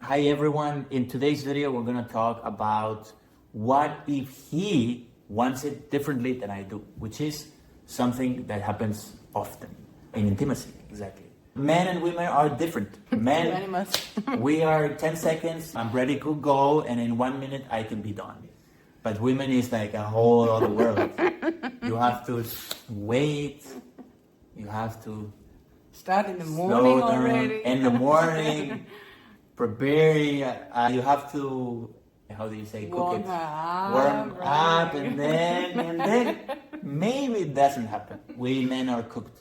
Hi everyone, in today's video we're going to talk about what if he wants it differently than I do, which is something that happens often in intimacy, exactly. Men and women are different. Men, we are 10 seconds, I'm ready to go, and in 1 minute I can be done. But women is like a whole other world. You have to wait, you have to start in the morning already. In the morning. Prepare, you have to, how do you say, cook it? Warm up, and then maybe it doesn't happen. We men are cooked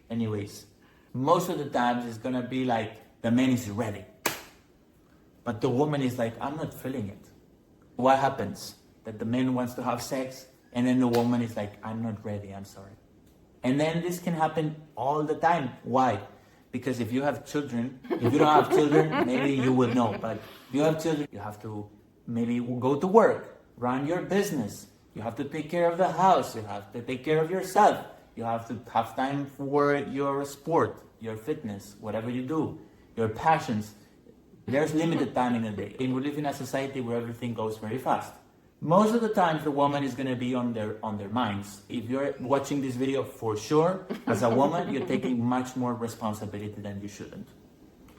anyways. Most of the times it's gonna be like the man is ready, but the woman is like, I'm not feeling it. What happens? That the man wants to have sex, and then the woman is like, I'm not ready, I'm sorry. And then this can happen all the time. Why? Because if you have children, if you don't have children, maybe you will know. But if you have children, you have to maybe go to work, run your business. You have to take care of the house. You have to take care of yourself. You have to have time for your sport, your fitness, whatever you do, your passions. There's limited time in a day. And we live in a society where everything goes very fast. Most of the time, the woman is going to be on their minds. If you're watching this video, for sure, as a woman, you're taking much more responsibility than you shouldn't.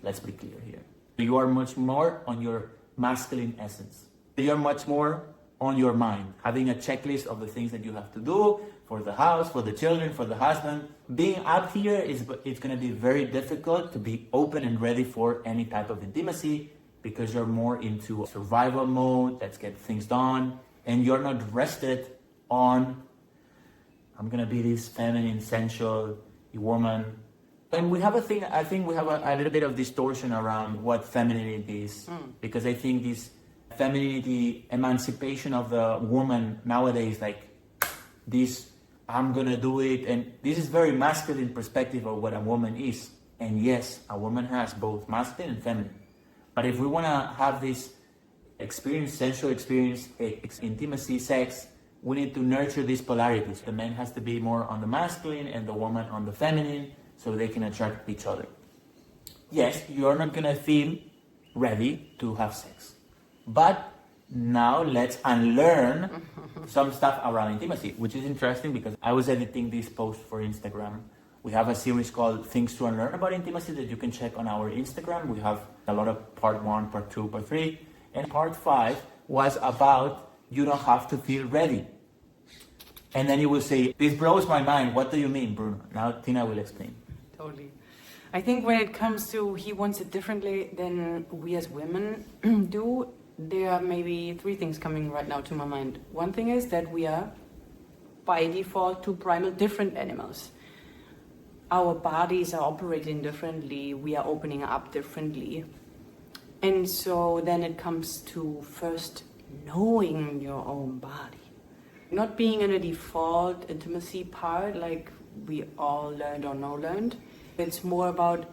Let's be clear here. You are much more on your masculine essence. You're much more on your mind, having a checklist of the things that you have to do for the house, for the children, for the husband. Being up here it's going to be very difficult to be open and ready for any type of intimacy, because you're more into survival mode, let's get things done, and you're not rested on, I'm gonna be this feminine, sensual woman. And we have a thing, I think we have a little bit of distortion around what femininity is, because I think this femininity, emancipation of the woman nowadays, like this, I'm gonna do it, and this is very masculine perspective of what a woman is. And yes, a woman has both masculine and feminine. But if we want to have this experience, sensual experience, intimacy, sex, we need to nurture these polarities. The man has to be more on the masculine and the woman on the feminine, so they can attract each other. Yes, you're not going to feel ready to have sex. But now let's unlearn some stuff around intimacy, which is interesting because I was editing this post for Instagram. We have a series called Things to Unlearn about Intimacy that you can check on our Instagram. We have a lot of part 1, part 2, part 3. And part 5 was about you don't have to feel ready. And then you will say, this blows my mind. What do you mean, Bruno? Now Tina will explain. Totally. I think when it comes to he wants it differently than we as women do, there are maybe 3 things coming right now to my mind. One thing is that we are, by default, 2 primal different animals. Our bodies are operating differently, we are opening up differently. And so then it comes to first knowing your own body. Not being in a default intimacy part like we all learned or no learned. It's more about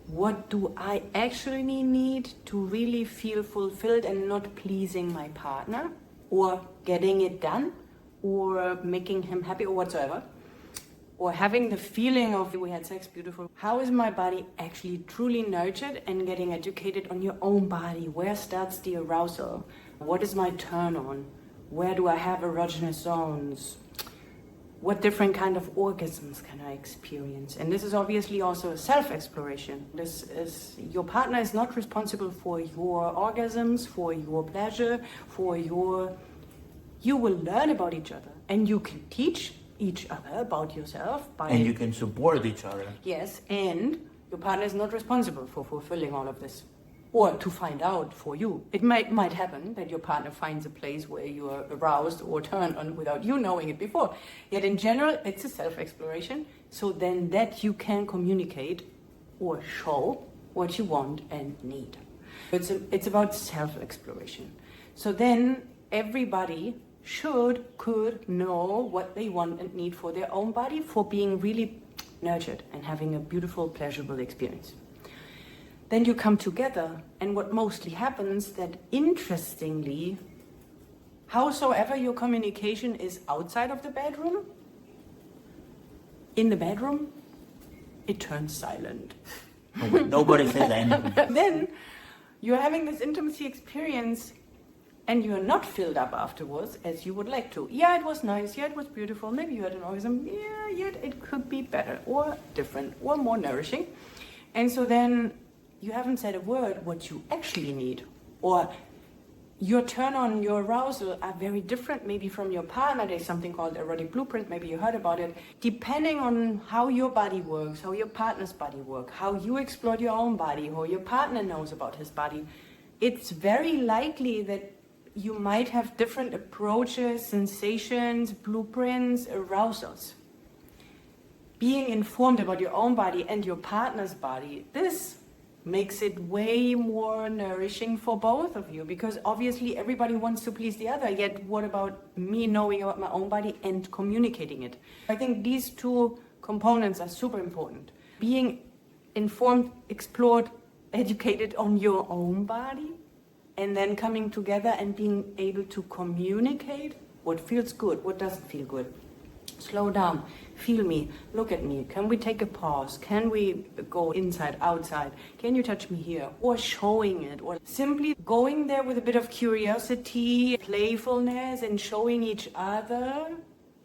what do I actually need to really feel fulfilled and not pleasing my partner or getting it done or making him happy or whatsoever. Or having the feeling of we had sex, beautiful. How is my body actually truly nurtured and getting educated on your own body? Where starts the arousal? What is my turn on? Where do I have erogenous zones? What different kind of orgasms can I experience? And this is obviously also a self-exploration. This is, your partner is not responsible for your orgasms, for your pleasure, for your, you will learn about each other and you can teach each other about yourself. And you can support each other. Yes, and your partner is not responsible for fulfilling all of this or to find out for you. It might happen that your partner finds a place where you are aroused or turned on without you knowing it before. Yet in general, it's a self-exploration, so then that you can communicate or show what you want and need. It's about self-exploration. So then everybody could know what they want and need for their own body, for being really nurtured and having a beautiful, pleasurable experience. Then you come together, and what mostly happens that, interestingly, howsoever your communication is outside of the bedroom, in the bedroom, it turns silent. Nobody says anything. Then you're having this intimacy experience and you're not filled up afterwards as you would like to. Yeah, it was nice. Yeah, it was beautiful. Maybe you had an orgasm. Yeah, yet it could be better or different or more nourishing. And so then you haven't said a word what you actually need, or your turn on, your arousal are very different maybe from your partner. There's something called erotic blueprint, maybe you heard about it. Depending on how your body works, how your partner's body works, how you explored your own body, how your partner knows about his body, it's very likely that you might have different approaches, sensations, blueprints, arousals. Being informed about your own body and your partner's body, this makes it way more nourishing for both of you, because obviously everybody wants to please the other, yet what about me knowing about my own body and communicating it? I think these two components are super important. Being informed, explored, educated on your own body, and then coming together and being able to communicate what feels good, what doesn't feel good. Slow down, feel me, look at me. Can we take a pause? Can we go inside, outside? Can you touch me here? Or showing it, or simply going there with a bit of curiosity, playfulness, and showing each other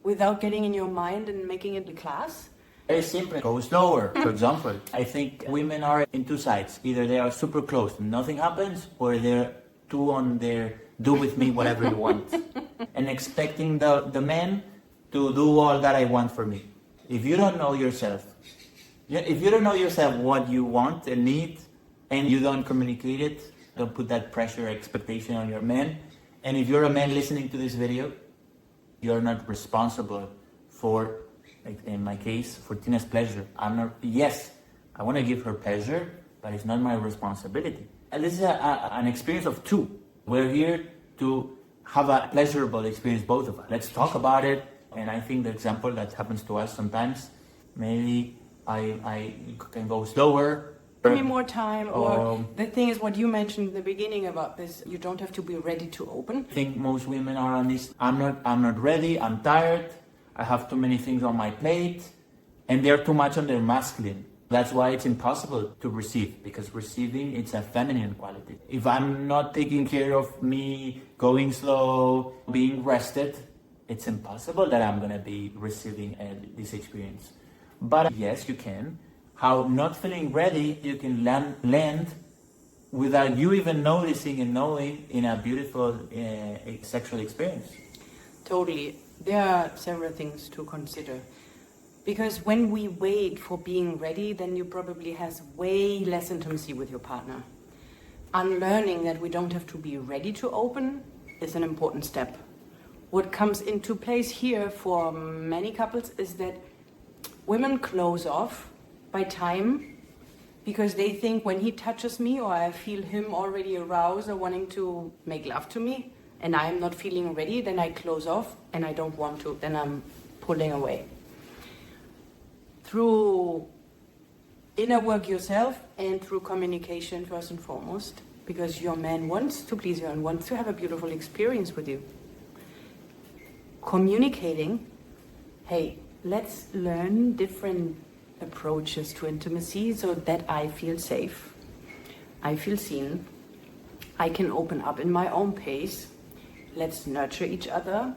without getting in your mind and making it a class. Very simple. Go slower. For example, I think women are in two sides. Either they are super close and nothing happens, or they're too on their do with me whatever you want. And expecting the man to do all that I want for me. If you don't know yourself, what you want and need, and you don't communicate it, don't put that pressure, expectation on your man. And if you're a man listening to this video, you're not responsible for, like in my case, for Tina's pleasure. Yes, I want to give her pleasure, but it's not my responsibility. And this is an experience of two. We're here to have a pleasurable experience, both of us. Let's talk about it. And I think the example that happens to us sometimes, maybe I can go slower. Give me more time, or the thing is what you mentioned in the beginning about this, you don't have to be ready to open. I think most women are on this, I'm not ready, I'm tired, I have too many things on my plate, and they're too much on their masculine. That's why it's impossible to receive, because receiving, it's a feminine quality. If I'm not taking care of me, going slow, being rested, it's impossible that I'm going to be receiving this experience. But yes, you can. How not feeling ready, you can land without you even noticing and knowing in a beautiful sexual experience. Totally. There are several things to consider. Because when we wait for being ready, then you probably have way less intimacy with your partner. Unlearning that we don't have to be ready to open is an important step. What comes into place here for many couples is that women close off by time because they think when he touches me or I feel him already aroused or wanting to make love to me and I'm not feeling ready, then I close off and I don't want to, then I'm pulling away. Through inner work yourself and through communication first and foremost, because your man wants to please you and wants to have a beautiful experience with you. Communicating, hey, let's learn different approaches to intimacy so that I feel safe, I feel seen, I can open up in my own pace. Let's nurture each other,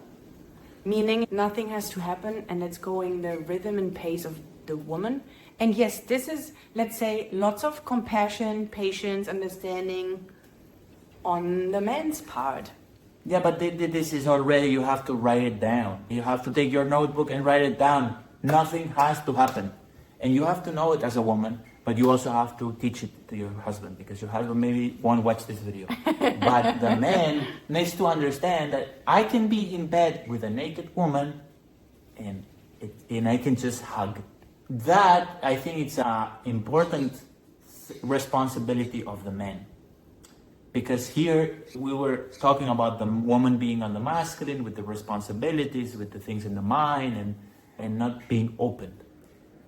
meaning nothing has to happen and let's go in the rhythm and pace of the woman. And yes, this is, let's say, lots of compassion, patience, understanding on the man's part. Yeah, but this is already, you have to write it down. You have to take your notebook and write it down. Nothing has to happen. And you have to know it as a woman, but you also have to teach it to your husband, because your husband maybe won't watch this video. But the man needs to understand that I can be in bed with a naked woman and I can just hug. That, I think it's an important responsibility of the man. Because here we were talking about the woman being on the masculine with the responsibilities, with the things in the mind and not being open.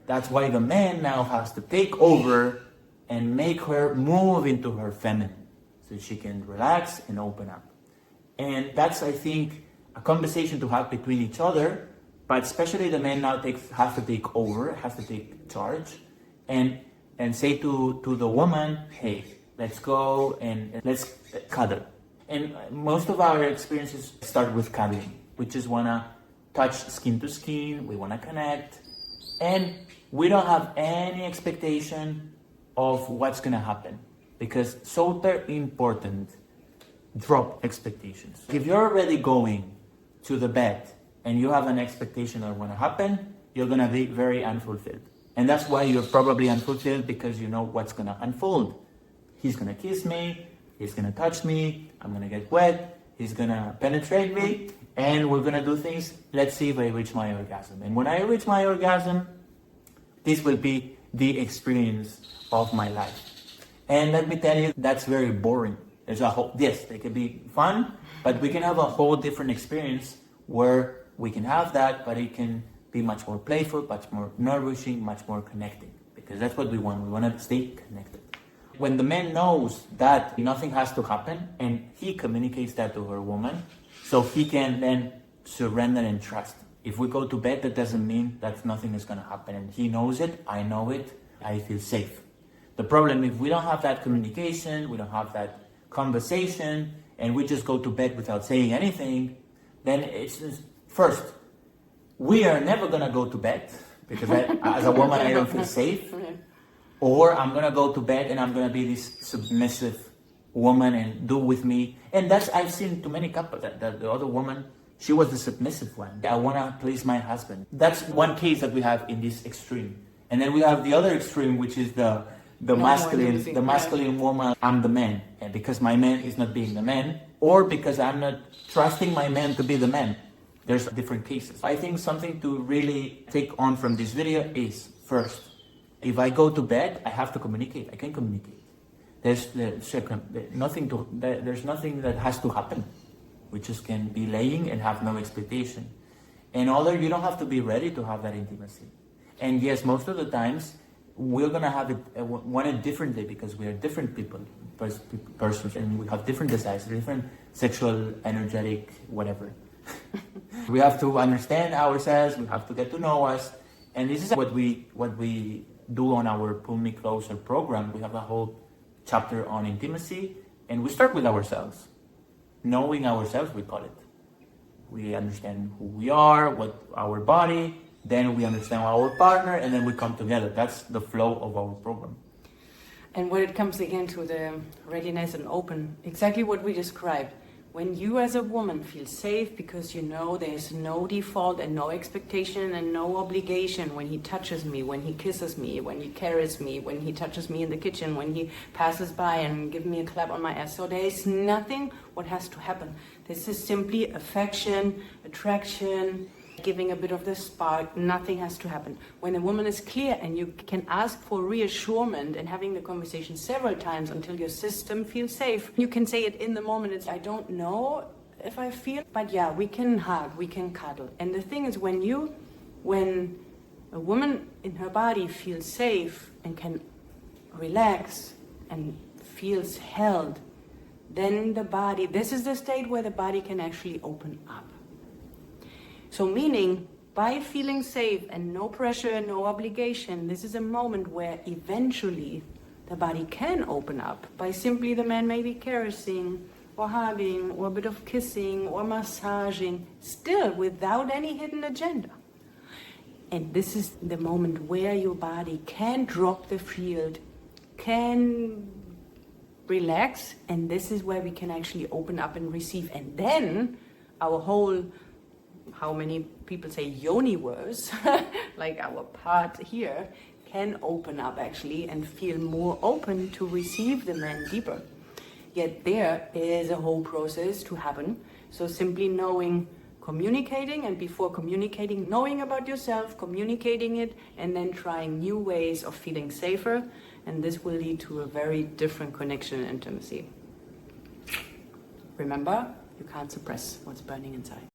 That's why the man now has to take over and make her move into her feminine so she can relax and open up. And that's, I think, a conversation to have between each other, but especially the man now has to take over, has to take charge and say to the woman, hey, let's go and let's cuddle. And most of our experiences start with cuddling. We just want to touch skin to skin, we want to connect, and we don't have any expectation of what's going to happen, because so important. Drop expectations. If you're already going to the bed and you have an expectation of what's going to happen, you're going to be very unfulfilled. And that's why you're probably unfulfilled, because you know what's going to unfold. He's going to kiss me, he's going to touch me, I'm going to get wet, he's going to penetrate me, and we're going to do things. Let's see if I reach my orgasm. And when I reach my orgasm, this will be the experience of my life. And let me tell you, that's very boring. There's a whole, yes, they can be fun, but we can have a whole different experience where we can have that, but it can be much more playful, much more nourishing, much more connecting, because that's what we want. We want to stay connected. When the man knows that nothing has to happen, and he communicates that to her woman, so he can then surrender and trust. If we go to bed, that doesn't mean that nothing is going to happen. And he knows it, I know it, I feel safe. The problem, if we don't have that communication, we don't have that conversation, and we just go to bed without saying anything, then it's just, first, we are never going to go to bed, because as a woman, I don't feel safe. Or I'm going to go to bed and I'm going to be this submissive woman and do with me. And that's, I've seen too many couples, that the other woman, she was the submissive one. I want to please my husband. That's one case that we have in this extreme. And then we have the other extreme, which is the masculine woman. I'm the man, and because my man is not being the man, or because I'm not trusting my man to be the man. There's different cases. I think something to really take on from this video is, first, if I go to bed, I have to communicate. I can communicate. There's nothing that has to happen. We just can be laying and have no expectation. And although you don't have to be ready to have that intimacy. And yes, most of the times, we're going to have it, want it differently, because we are different people, persons, and we have different desires, different sexual, energetic, whatever. We have to understand ourselves, we have to get to know us, and this is what we do on our Pull Me Closer program. We have a whole chapter on intimacy, and we start with ourselves. Knowing ourselves, we call it. We understand who we are, what our body, then we understand our partner, and then we come together. That's the flow of our program. And when it comes again to the readiness and open, exactly what we described. When you as a woman feel safe because you know there's no default and no expectation and no obligation when he touches me, when he kisses me, when he carries me, when he touches me in the kitchen, when he passes by and gives me a clap on my ass. So there is nothing what has to happen. This is simply affection, attraction, giving a bit of the spark. Nothing has to happen. When a woman is clear and you can ask for reassurance and having the conversation several times until your system feels safe, you can say it in the moment. It's, I don't know if I feel, but yeah, we can hug, we can cuddle. And the thing is, when a woman in her body feels safe and can relax and feels held, then the body, this is the state where the body can actually open up. So meaning, by feeling safe and no pressure, no obligation, this is a moment where eventually the body can open up by simply the man maybe caressing or hugging or a bit of kissing or massaging, still without any hidden agenda. And this is the moment where your body can drop the field, can relax, and this is where we can actually open up and receive. And then our whole, how many people say yoni-verse, like our part here, can open up actually and feel more open to receive the man deeper. Yet there is a whole process to happen. So simply knowing, communicating, and before communicating, knowing about yourself, communicating it, and then trying new ways of feeling safer. And this will lead to a very different connection and intimacy. Remember, you can't suppress what's burning inside.